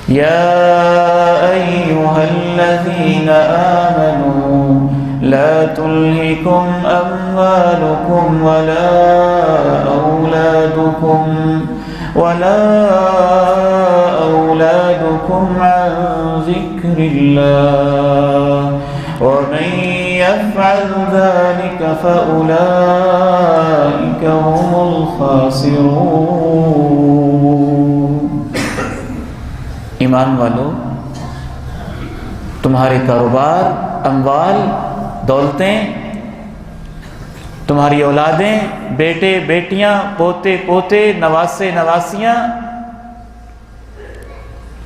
یا ایھا الذین آمنوا لا تلہکم اموالکم ولا أولادكم عن ذكر الله ومن يفعل ذلك فأولئك هم الخاسرون۔ ایمان والو، تمہارے کاروبار، اموال، دولتیں، تمہاری اولادیں، بیٹے بیٹیاں، پوتے پوتے، نواسے نواسیاں،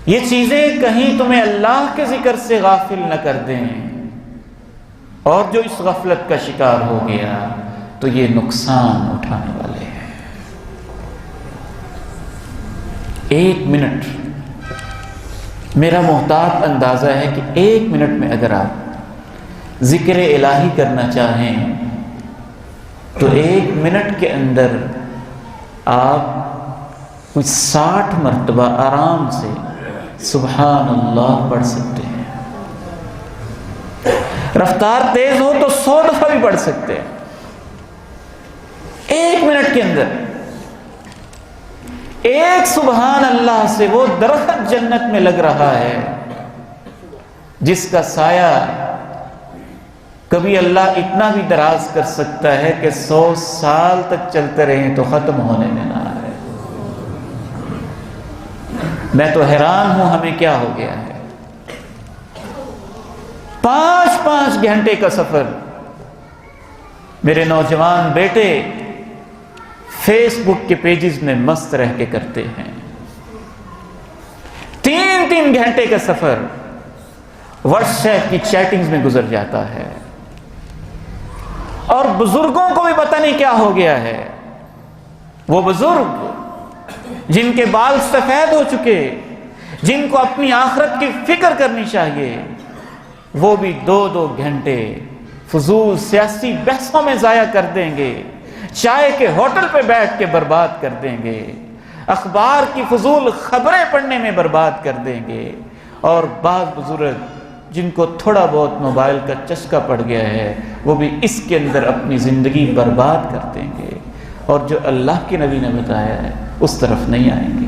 یہ چیزیں کہیں تمہیں اللہ کے ذکر سے غافل نہ کر دیں، اور جو اس غفلت کا شکار ہو گیا تو یہ نقصان اٹھانے والے ہیں۔ 1 منٹ، میرا محتاط اندازہ ہے کہ 1 منٹ میں اگر آپ ذکر الہی کرنا چاہیں تو 1 منٹ کے اندر آپ کچھ 60 مرتبہ آرام سے سبحان اللہ پڑھ سکتے ہیں۔ رفتار تیز ہو تو 100 دفعہ بھی پڑھ سکتے ہیں 1 منٹ کے اندر۔ ایک سبحان اللہ سے وہ درخت جنت میں لگ رہا ہے جس کا سایہ کبھی اللہ اتنا بھی دراز کر سکتا ہے کہ 100 سال تک چلتے رہیں تو ختم ہونے میں نہ آئے۔ میں تو حیران ہوں ہمیں کیا ہو گیا ہے۔ 5 گھنٹے کا سفر میرے نوجوان بیٹے فیس بک کے پیجز میں مست رہ کے کرتے ہیں۔ 3 گھنٹے کا سفر واٹس ایپ کی چیٹنگز میں گزر جاتا ہے، اور بزرگوں کو بھی پتہ نہیں کیا ہو گیا ہے۔ وہ بزرگ جن کے بال سفید ہو چکے، جن کو اپنی آخرت کی فکر کرنی چاہیے، وہ بھی 2 گھنٹے فضول سیاسی بحثوں میں ضائع کر دیں گے، چائے کے ہوٹل پہ بیٹھ کے برباد کر دیں گے، اخبار کی فضول خبریں پڑھنے میں برباد کر دیں گے، اور بعض بزرگ جن کو تھوڑا بہت موبائل کا چسکا پڑ گیا ہے وہ بھی اس کے اندر اپنی زندگی برباد کر دیں گے، اور جو اللہ کے نبی نے بتایا ہے اس طرف نہیں آئیں گے۔